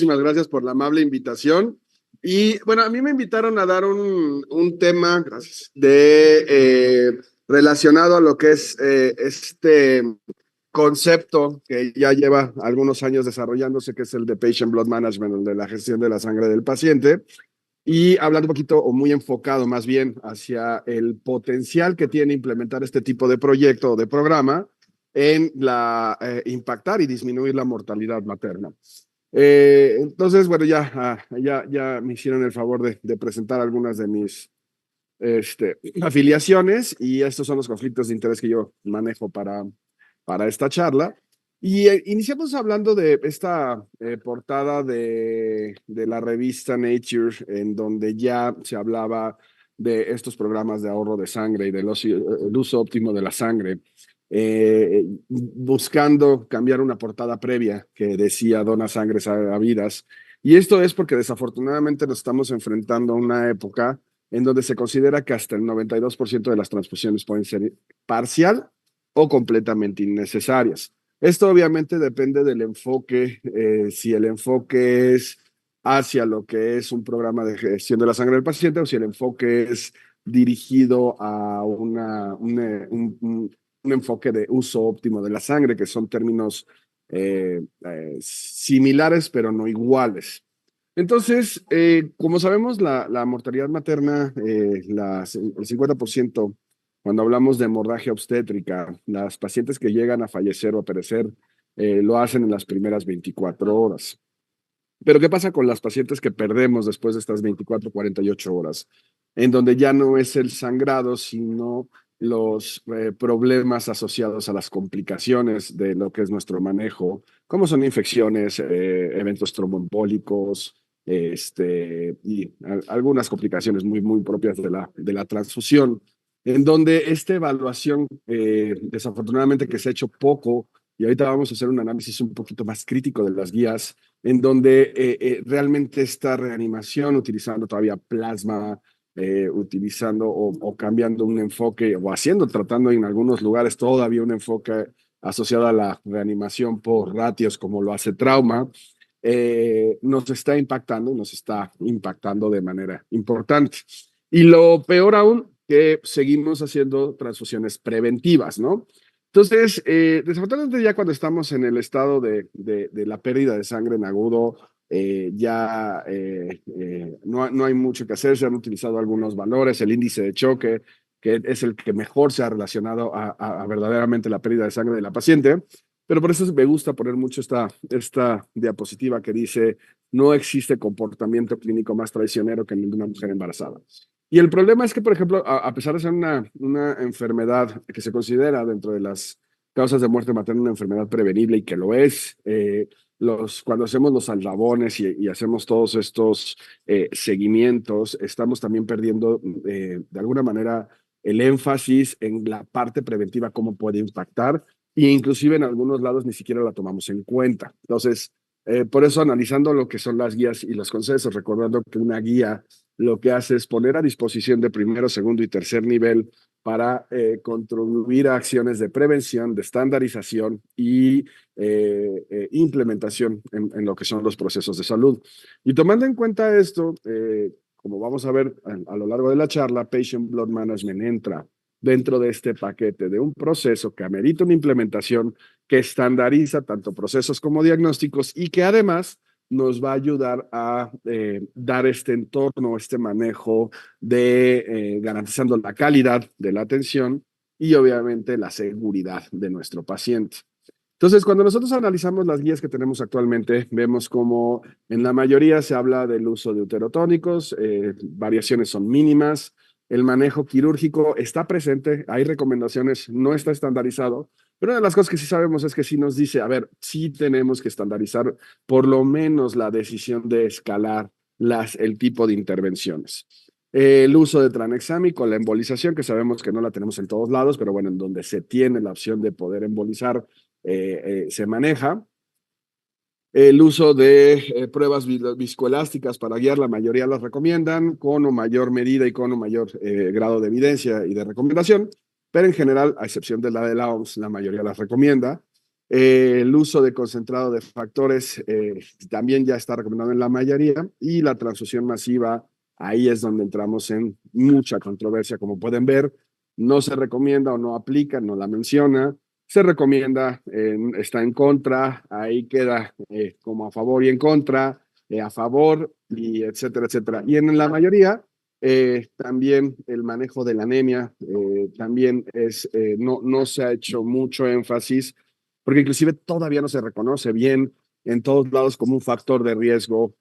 Muchísimas gracias por la amable invitación. Y bueno, a mí me invitaron a dar un tema, gracias, relacionado a lo que es este concepto que ya lleva algunos años desarrollándose, que es el de Patient Blood Management, el de la gestión de la sangre del paciente, y hablando un poquito o muy enfocado más bien hacia el potencial que tiene implementar este tipo de proyecto o de programa en impactar y disminuir la mortalidad materna. Entonces, bueno, ya me hicieron el favor de presentar algunas de mis afiliaciones y estos son los conflictos de interés que yo manejo para esta charla. Y iniciamos hablando de esta portada de la revista Nature, en donde ya se hablaba de estos programas de ahorro de sangre y del el uso óptimo de la sangre, buscando cambiar una portada previa que decía dona sangre, salva vidas. Y esto es porque desafortunadamente nos estamos enfrentando a una época en donde se considera que hasta el 92% de las transfusiones pueden ser parcial o completamente innecesarias. Esto obviamente depende del enfoque, si el enfoque es hacia lo que es un programa de gestión de la sangre del paciente o si el enfoque es dirigido a un enfoque de uso óptimo de la sangre, que son términos similares pero no iguales. Entonces, como sabemos, la mortalidad materna, el 50%, cuando hablamos de hemorragia obstétrica, las pacientes que llegan a fallecer o a perecer, lo hacen en las primeras 24 horas. Pero ¿qué pasa con las pacientes que perdemos después de estas 24, 48 horas? En donde ya no es el sangrado, sino los problemas asociados a las complicaciones de lo que es nuestro manejo, como son infecciones, eventos tromboembólicos, y algunas complicaciones muy propias de la transfusión, en donde esta evaluación, desafortunadamente que se ha hecho poco, y ahorita vamos a hacer un análisis un poquito más crítico de las guías, en donde realmente esta reanimación, utilizando todavía plasma, utilizando o cambiando un enfoque, o tratando en algunos lugares todavía un enfoque asociado a la reanimación por ratios, como lo hace trauma, nos está impactando y nos está impactando de manera importante. Y lo peor aún, que seguimos haciendo transfusiones preventivas, ¿no? Entonces, desafortunadamente ya cuando estamos en el estado de la pérdida de sangre en agudo, no hay mucho que hacer, se han utilizado algunos valores, el índice de choque, que es el que mejor se ha relacionado a verdaderamente la pérdida de sangre de la paciente, pero por eso me gusta poner mucho esta diapositiva que dice, no existe comportamiento clínico más traicionero que el de una mujer embarazada. Y el problema es que, por ejemplo, a pesar de ser una enfermedad que se considera dentro de las causas de muerte materna una enfermedad prevenible y que lo es, cuando hacemos los aldabones y hacemos todos estos seguimientos, estamos también perdiendo de alguna manera el énfasis en la parte preventiva, cómo puede impactar, e inclusive en algunos lados ni siquiera la tomamos en cuenta. Entonces, por eso analizando lo que son las guías y los consensos, recordando que una guía lo que hace es poner a disposición de primero, segundo y tercer nivel para contribuir a acciones de prevención, de estandarización y implementación en lo que son los procesos de salud. Y tomando en cuenta esto, como vamos a ver a lo largo de la charla, Patient Blood Management entra dentro de este paquete de un proceso que amerita una implementación que estandariza tanto procesos como diagnósticos y que además nos va a ayudar a dar este entorno, este manejo de garantizando la calidad de la atención y obviamente la seguridad de nuestro paciente. Entonces, cuando nosotros analizamos las guías que tenemos actualmente, vemos como en la mayoría se habla del uso de uterotónicos, variaciones son mínimas, el manejo quirúrgico está presente, hay recomendaciones, no está estandarizado, pero una de las cosas que sí sabemos es que sí nos dice, a ver, sí tenemos que estandarizar por lo menos la decisión de escalar el tipo de intervenciones. El uso de tranexámico, la embolización, que sabemos que no la tenemos en todos lados, pero bueno, en donde se tiene la opción de poder embolizar, se maneja. El uso de pruebas viscoelásticas para guiar, la mayoría las recomiendan con o mayor medida y con o mayor grado de evidencia y de recomendación, pero en general, a excepción de la OMS, la mayoría las recomienda. El uso de concentrado de factores también ya está recomendado en la mayoría, y la transfusión masiva, ahí es donde entramos en mucha controversia, como pueden ver. No se recomienda o no aplica, no la menciona. Se recomienda, está en contra, ahí queda como a favor y en contra, a favor, y etcétera, etcétera. Y en la mayoría, también el manejo de la anemia, también no se ha hecho mucho énfasis, porque inclusive todavía no se reconoce bien en todos lados como un factor de riesgo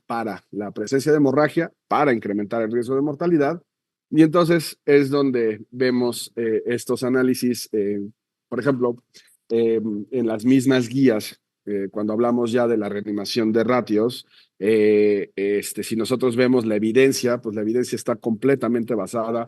para la presencia de hemorragia, para incrementar el riesgo de mortalidad. Y entonces es donde vemos estos análisis, por ejemplo, en las mismas guías, cuando hablamos ya de la reanimación de ratios, si nosotros vemos la evidencia, pues la evidencia está completamente basada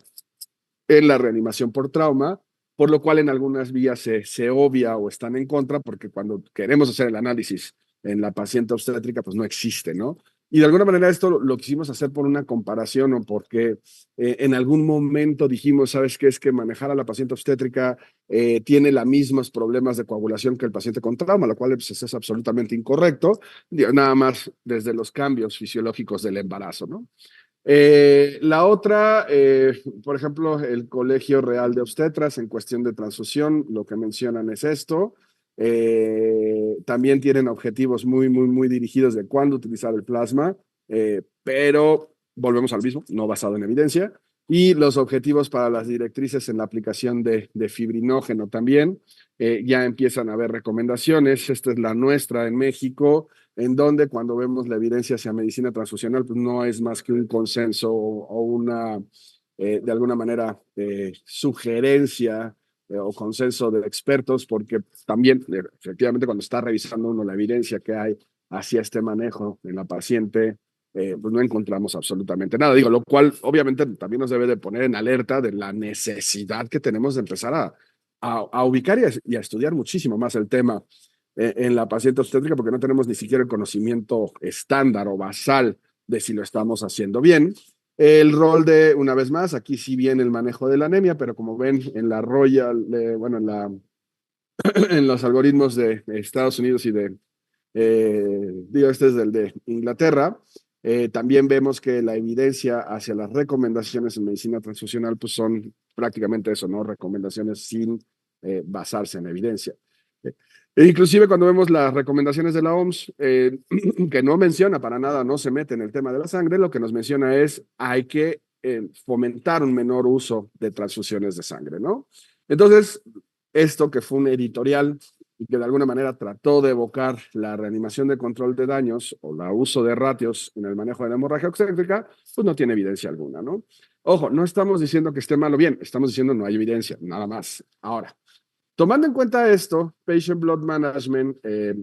en la reanimación por trauma, por lo cual en algunas vías se obvia o están en contra, porque cuando queremos hacer el análisis en la paciente obstétrica, pues no existe, ¿no? Y de alguna manera esto lo quisimos hacer por una comparación, o porque en algún momento dijimos, ¿sabes qué? Es que manejar a la paciente obstétrica tiene los mismos problemas de coagulación que el paciente con trauma, lo cual pues, es absolutamente incorrecto, nada más desde los cambios fisiológicos del embarazo, ¿no? La otra, por ejemplo, el Colegio Real de Obstetras en cuestión de transfusión, lo que mencionan es esto. También tienen objetivos muy dirigidos de cuándo utilizar el plasma, pero volvemos al mismo, no basado en evidencia. Y los objetivos para las directrices en la aplicación de fibrinógeno también, ya empiezan a haber recomendaciones. Esta es la nuestra en México, en donde cuando vemos la evidencia hacia medicina transfusional, pues no es más que un consenso o una, de alguna manera, sugerencia o consenso de expertos, porque también, efectivamente, cuando está revisando uno la evidencia que hay hacia este manejo en la paciente, pues no encontramos absolutamente nada. Digo, lo cual obviamente también nos debe de poner en alerta de la necesidad que tenemos de empezar a ubicar y a estudiar muchísimo más el tema en la paciente obstétrica, porque no tenemos ni siquiera el conocimiento estándar o basal de si lo estamos haciendo bien. El rol de, una vez más, aquí sí viene el manejo de la anemia, pero como ven en la Royal, bueno, en los algoritmos de Estados Unidos y digo, este es del de Inglaterra, también vemos que la evidencia hacia las recomendaciones en medicina transfusional pues son prácticamente eso, ¿no? Recomendaciones sin basarse en evidencia. Inclusive cuando vemos las recomendaciones de la OMS, que no menciona para nada, no se mete en el tema de la sangre, lo que nos menciona es hay que fomentar un menor uso de transfusiones de sangre, ¿no? Entonces, esto que fue un editorial y que de alguna manera trató de evocar la reanimación de control de daños o el uso de ratios en el manejo de la hemorragia obstétrica, pues no tiene evidencia alguna, ¿no? Ojo, no estamos diciendo que esté mal o bien, estamos diciendo no hay evidencia, nada más. Ahora, tomando en cuenta esto, Patient Blood Management,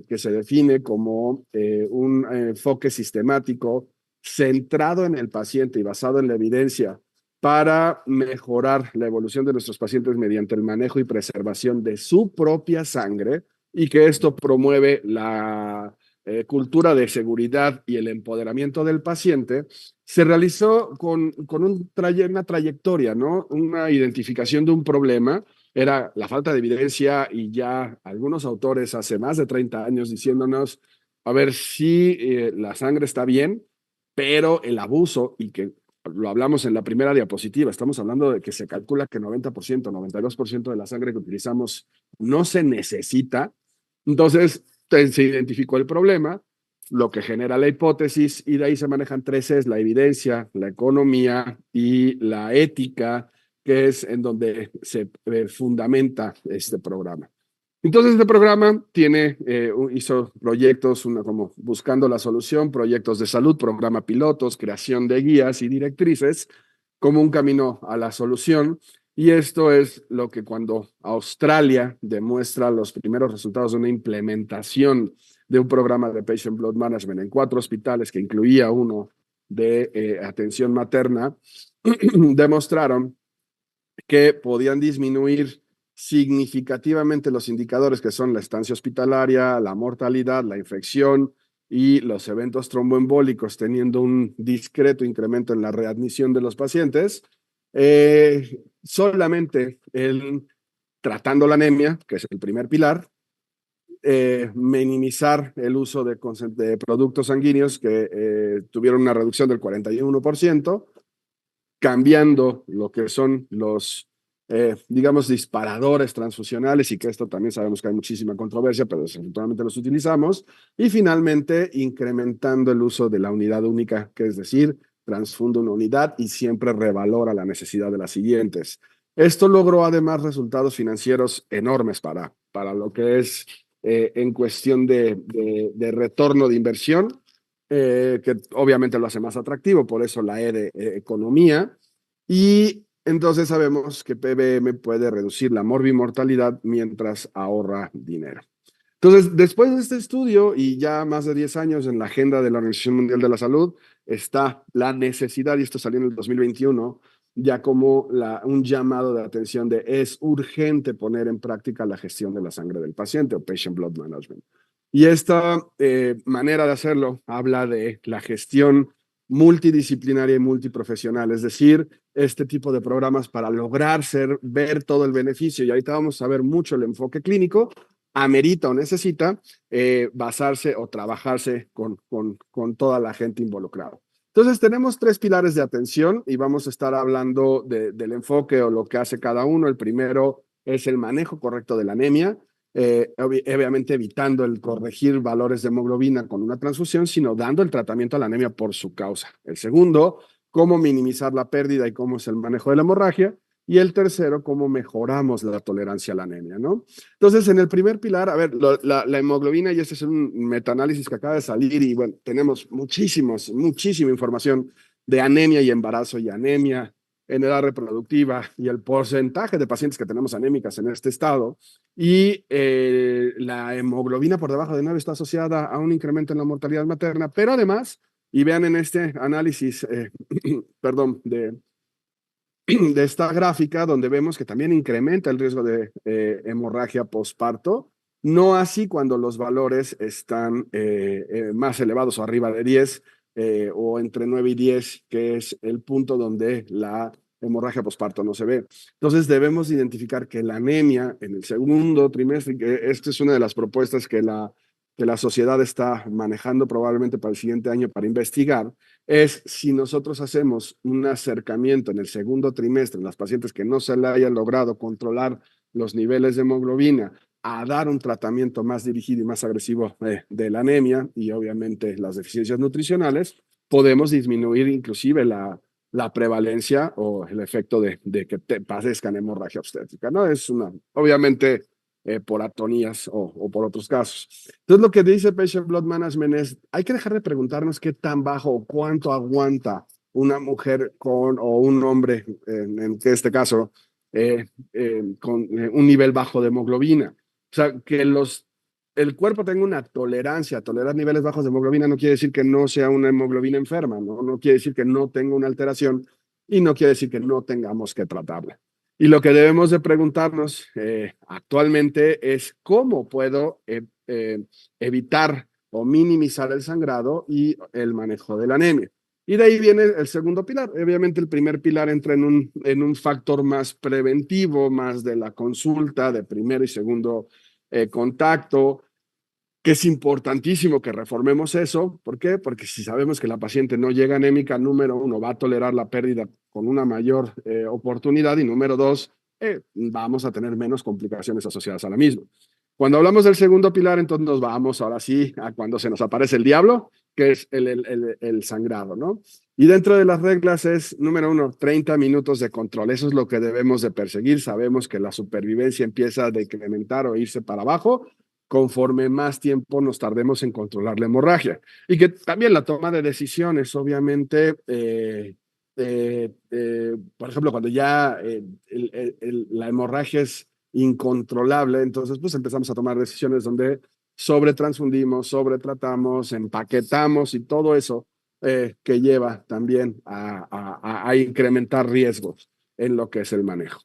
que se define como un enfoque sistemático centrado en el paciente y basado en la evidencia para mejorar la evolución de nuestros pacientes mediante el manejo y preservación de su propia sangre, y que esto promueve la cultura de seguridad y el empoderamiento del paciente, se realizó con una trayectoria, ¿no? Una identificación de un problema. Era la falta de evidencia, y ya algunos autores hace más de 30 años diciéndonos, a ver si la sangre está bien, pero el abuso, y que lo hablamos en la primera diapositiva, estamos hablando de que se calcula que 90%, 92% de la sangre que utilizamos no se necesita. Entonces, se identificó el problema, lo que genera la hipótesis, y de ahí se manejan tres es la evidencia, la economía y la ética, que es en donde se fundamenta este programa. Entonces, este programa hizo proyectos, como buscando la solución, proyectos de salud, programa pilotos, creación de guías y directrices como un camino a la solución. Y esto es lo que cuando Australia demuestra los primeros resultados de una implementación de un programa de Patient Blood Management en 4 hospitales, que incluía uno de atención materna, demostraron que podían disminuir significativamente los indicadores que son la estancia hospitalaria, la mortalidad, la infección y los eventos tromboembólicos, teniendo un discreto incremento en la readmisión de los pacientes, solamente tratando la anemia, que es el primer pilar, minimizar el uso de productos sanguíneos que tuvieron una reducción del 41%, cambiando lo que son los, digamos, disparadores transfusionales, y que esto también sabemos que hay muchísima controversia, pero desafortunadamente los utilizamos, y finalmente incrementando el uso de la unidad única, que es decir, transfundo una unidad y siempre revalora la necesidad de las siguientes. Esto logró además resultados financieros enormes para lo que es en cuestión de retorno de inversión, que obviamente lo hace más atractivo, por eso la E de economía, y entonces sabemos que PBM puede reducir la morbimortalidad mientras ahorra dinero. Entonces, después de este estudio y ya más de 10 años en la agenda de la Organización Mundial de la Salud, está la necesidad, y esto salió en el 2021, ya como un llamado de atención de es urgente poner en práctica la gestión de la sangre del paciente o patient blood management. Y esta manera de hacerlo habla de la gestión multidisciplinaria y multiprofesional, es decir, este tipo de programas para lograr ver todo el beneficio. Y ahorita vamos a ver mucho el enfoque clínico, amerita o necesita basarse o trabajarse con toda la gente involucrada. Entonces, tenemos 3 pilares de atención y vamos a estar hablando del enfoque o lo que hace cada uno. El primero es el manejo correcto de la anemia, obviamente evitando el corregir valores de hemoglobina con una transfusión, sino dando el tratamiento a la anemia por su causa. El segundo, cómo minimizar la pérdida y cómo es el manejo de la hemorragia. Y el tercero, cómo mejoramos la tolerancia a la anemia, ¿no? Entonces, en el primer pilar, a ver, la hemoglobina, y este es un metaanálisis que acaba de salir, y bueno, tenemos muchísima información de anemia y embarazo y anemia en edad reproductiva y el porcentaje de pacientes que tenemos anémicas en este estado. Y la hemoglobina por debajo de 9 está asociada a un incremento en la mortalidad materna, pero además, y vean en este análisis, perdón, de esta gráfica, donde vemos que también incrementa el riesgo de hemorragia posparto, no así cuando los valores están más elevados o arriba de 10 o entre 9 y 10, que es el punto donde la hemorragia posparto no se ve. Entonces debemos identificar que la anemia en el segundo trimestre, que esta es una de las propuestas que la sociedad está manejando probablemente para el siguiente año para investigar, es si nosotros hacemos un acercamiento en el segundo trimestre en las pacientes que no se le hayan logrado controlar los niveles de hemoglobina, a dar un tratamiento más dirigido y más agresivo de la anemia y obviamente las deficiencias nutricionales, podemos disminuir inclusive la prevalencia o el efecto de que te padezcan hemorragia obstétrica, ¿no? Es obviamente, por atonías o por otros casos. Entonces, lo que dice Patient Blood Management es, hay que dejar de preguntarnos qué tan bajo o cuánto aguanta una mujer o un hombre, en este caso, con un nivel bajo de hemoglobina. O sea, que el cuerpo tenga una tolerancia, tolerar niveles bajos de hemoglobina no quiere decir que no sea una hemoglobina enferma, no quiere decir que no tenga una alteración y no quiere decir que no tengamos que tratarla. Y lo que debemos de preguntarnos actualmente es cómo puedo evitar o minimizar el sangrado y el manejo de la anemia. Y de ahí viene el segundo pilar. Obviamente el primer pilar entra en un factor más preventivo, más de la consulta, de primero y segundo contacto, que es importantísimo que reformemos eso. ¿Por qué? Porque si sabemos que la paciente no llega anémica, número uno, va a tolerar la pérdida con una mayor oportunidad, y número dos, vamos a tener menos complicaciones asociadas a la misma. Cuando hablamos del segundo pilar, entonces nos vamos ahora sí a cuando se nos aparece el diablo, que es el sangrado, ¿no? Y dentro de las reglas es, número uno, 30 minutos de control. Eso es lo que debemos de perseguir. Sabemos que la supervivencia empieza a decrementar o irse para abajo conforme más tiempo nos tardemos en controlar la hemorragia. Y que también la toma de decisiones, obviamente, por ejemplo, cuando ya la hemorragia es incontrolable, entonces pues empezamos a tomar decisiones donde sobretransfundimos, sobretratamos, empaquetamos y todo eso que lleva también a incrementar riesgos en lo que es el manejo.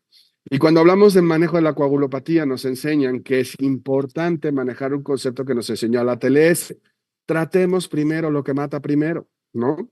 Y cuando hablamos del manejo de la coagulopatía, nos enseñan que es importante manejar un concepto que nos enseñó la TLS. Tratemos primero lo que mata primero, ¿no?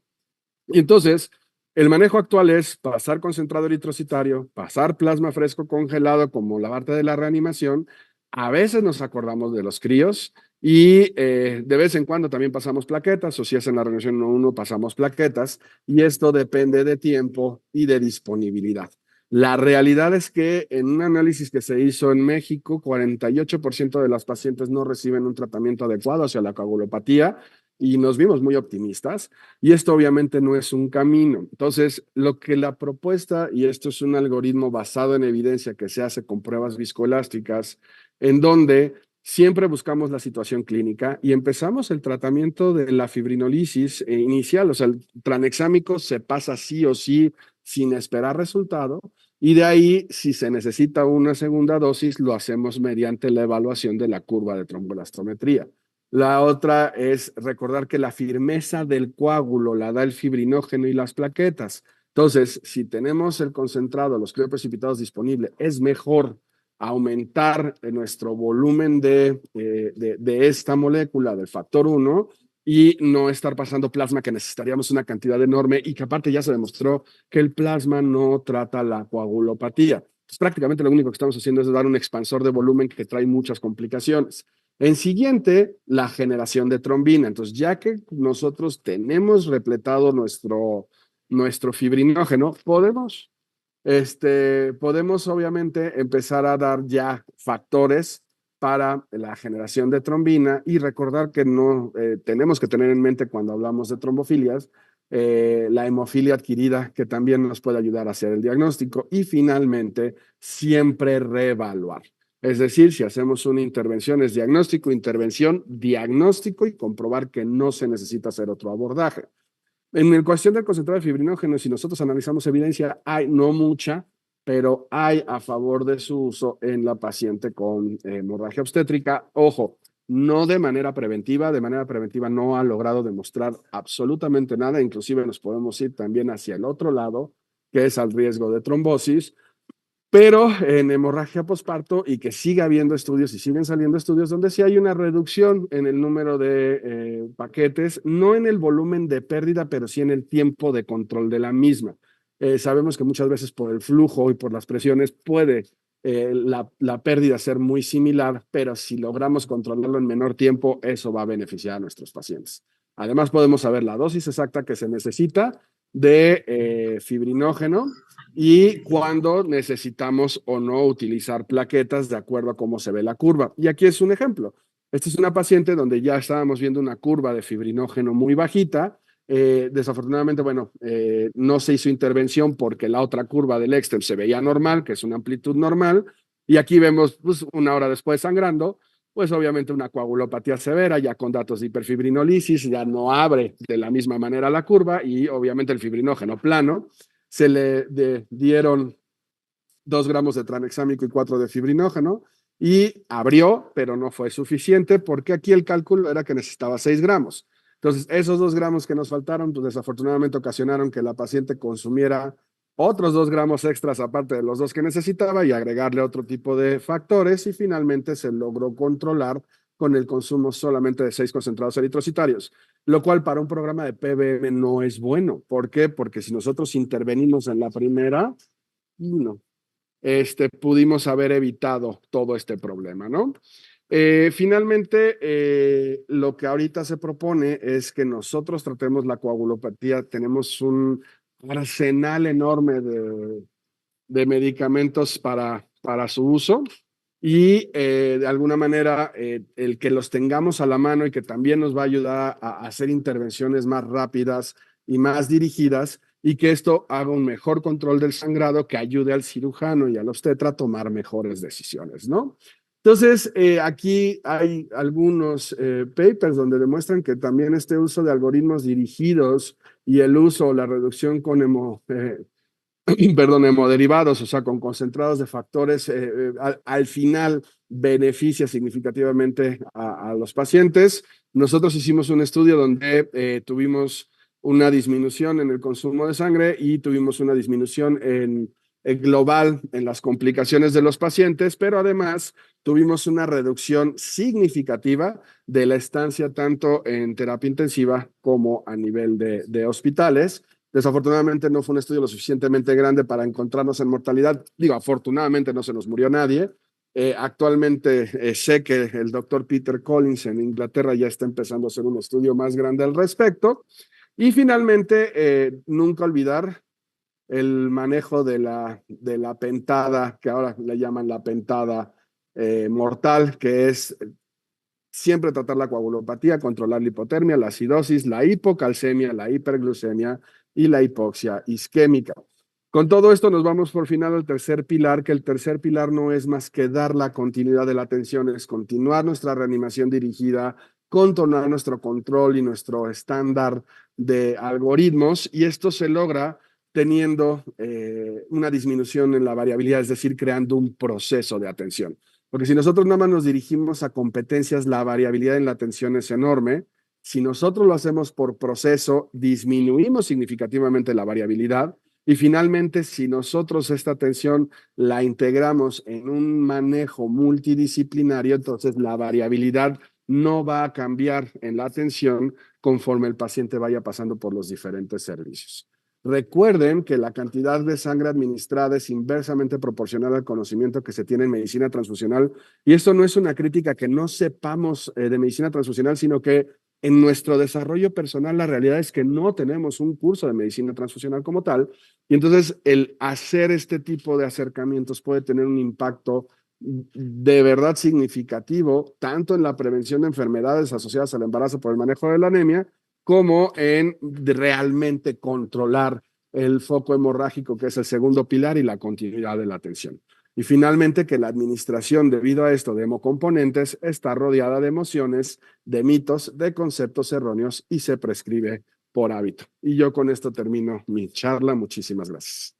Y entonces, el manejo actual es pasar concentrado eritrocitario, pasar plasma fresco congelado como la parte de la reanimación, A veces nos acordamos de los críos y de vez en cuando también pasamos plaquetas, o si es en la reunión 1 pasamos plaquetas, y esto depende de tiempo y de disponibilidad. La realidad es que en un análisis que se hizo en México, 48% de las pacientes no reciben un tratamiento adecuado hacia la coagulopatía y nos vimos muy optimistas, y esto obviamente no es un camino. Entonces, lo que la propuesta, y esto es un algoritmo basado en evidencia que se hace con pruebas viscoelásticas, en donde siempre buscamos la situación clínica y empezamos el tratamiento de la fibrinolisis inicial, o sea, el tranexámico se pasa sí o sí sin esperar resultado, y de ahí, si se necesita una segunda dosis, lo hacemos mediante la evaluación de la curva de tromboelastometría. La otra es recordar que la firmeza del coágulo la da el fibrinógeno y las plaquetas. Entonces, si tenemos el concentrado, los crioprecipitados disponibles, es mejor aumentar nuestro volumen de esta molécula, del factor 1, y no estar pasando plasma, que necesitaríamos una cantidad enorme y que aparte ya se demostró que el plasma no trata la coagulopatía. Entonces, prácticamente lo único que estamos haciendo es dar un expansor de volumen que trae muchas complicaciones. En siguiente, la generación de trombina. Entonces, ya que nosotros tenemos repletado nuestro fibrinógeno, podemos obviamente empezar a dar ya factores para la generación de trombina y recordar que no tenemos que tener en mente cuando hablamos de trombofilias la hemofilia adquirida, que también nos puede ayudar a hacer el diagnóstico, y finalmente siempre reevaluar. Es decir, si hacemos una intervención es diagnóstico, intervención, diagnóstico y comprobar que no se necesita hacer otro abordaje. En el cuestión del concentrado de fibrinógeno, si nosotros analizamos evidencia, hay no mucha, pero hay a favor de su uso en la paciente con hemorragia obstétrica. Ojo, no de manera preventiva no ha logrado demostrar absolutamente nada, inclusive nos podemos ir también hacia el otro lado, que es al riesgo de trombosis, pero en hemorragia posparto, y que siga habiendo estudios y siguen saliendo estudios donde sí hay una reducción en el número de paquetes, no en el volumen de pérdida, pero sí en el tiempo de control de la misma. Sabemos que muchas veces por el flujo y por las presiones puede la pérdida ser muy similar, pero si logramos controlarlo en menor tiempo, eso va a beneficiar a nuestros pacientes. Además, podemos saber la dosis exacta que se necesita de fibrinógeno y cuando necesitamos o no utilizar plaquetas de acuerdo a cómo se ve la curva. Y aquí es un ejemplo. Esta es una paciente donde ya estábamos viendo una curva de fibrinógeno muy bajita. Desafortunadamente, bueno, no se hizo intervención porque la otra curva del Extem se veía normal, que es una amplitud normal, y aquí vemos pues, una hora después sangrando, pues obviamente una coagulopatía severa, ya con datos de hiperfibrinolisis, ya no abre de la misma manera la curva y obviamente el fibrinógeno plano. Se le dieron 2 gramos de tranexámico y 4 de fibrinógeno y abrió, pero no fue suficiente porque aquí el cálculo era que necesitaba 6 gramos. Entonces, esos 2 gramos que nos faltaron, pues desafortunadamente ocasionaron que la paciente consumiera otros 2 gramos extras aparte de los 2 que necesitaba y agregarle otro tipo de factores, y finalmente se logró controlar con el consumo solamente de 6 concentrados eritrocitarios, lo cual para un programa de PBM no es bueno. ¿Por qué? Porque si nosotros intervenimos en la primera, no, pudimos haber evitado todo este problema, ¿no? Finalmente, lo que ahorita se propone es que nosotros tratemos la coagulopatía. Tenemos un arsenal enorme de medicamentos para su uso, y de alguna manera el que los tengamos a la mano y que también nos va a ayudar a hacer intervenciones más rápidas y más dirigidas, y que esto haga un mejor control del sangrado que ayude al cirujano y al obstetra a tomar mejores decisiones, ¿no? Entonces, aquí hay algunos papers donde demuestran que también este uso de algoritmos dirigidos y el uso o la reducción con perdón, hemoderivados, o sea, con concentrados de factores, al final beneficia significativamente a los pacientes. Nosotros hicimos un estudio donde tuvimos una disminución en el consumo de sangre y tuvimos una disminución en global en las complicaciones de los pacientes, pero además tuvimos una reducción significativa de la estancia tanto en terapia intensiva como a nivel de hospitales. Desafortunadamente no fue un estudio lo suficientemente grande para encontrarnos en mortalidad. Digo, afortunadamente no se nos murió nadie, Actualmente sé que el doctor Peter Collins en Inglaterra ya está empezando a hacer un estudio más grande al respecto. Y finalmente, nunca olvidar el manejo de la pentada, que ahora le llaman la pentada mortal, que es siempre tratar la coagulopatía, controlar la hipotermia, la acidosis, la hipocalcemia, la hiperglucemia y la hipoxia isquémica. Con todo esto nos vamos por final al tercer pilar, que el tercer pilar no es más que dar la continuidad de la atención, es continuar nuestra reanimación dirigida, contornar nuestro control y nuestro estándar de algoritmos, y esto se logra teniendo una disminución en la variabilidad, es decir, creando un proceso de atención. Porque si nosotros nada más nos dirigimos a competencias, la variabilidad en la atención es enorme. Si nosotros lo hacemos por proceso, disminuimos significativamente la variabilidad. Y finalmente, si nosotros esta atención la integramos en un manejo multidisciplinario, entonces la variabilidad no va a cambiar en la atención conforme el paciente vaya pasando por los diferentes servicios. Recuerden que la cantidad de sangre administrada es inversamente proporcional al conocimiento que se tiene en medicina transfusional. Y esto no es una crítica que no sepamos de medicina transfusional, sino que en nuestro desarrollo personal la realidad es que no tenemos un curso de medicina transfusional como tal. Y entonces el hacer este tipo de acercamientos puede tener un impacto de verdad significativo, tanto en la prevención de enfermedades asociadas al embarazo por el manejo de la anemia, como en realmente controlar el foco hemorrágico, que es el segundo pilar, y la continuidad de la atención. Y finalmente, que la administración, debido a esto de hemocomponentes, está rodeada de emociones, de mitos, de conceptos erróneos y se prescribe por hábito. Y yo con esto termino mi charla. Muchísimas gracias.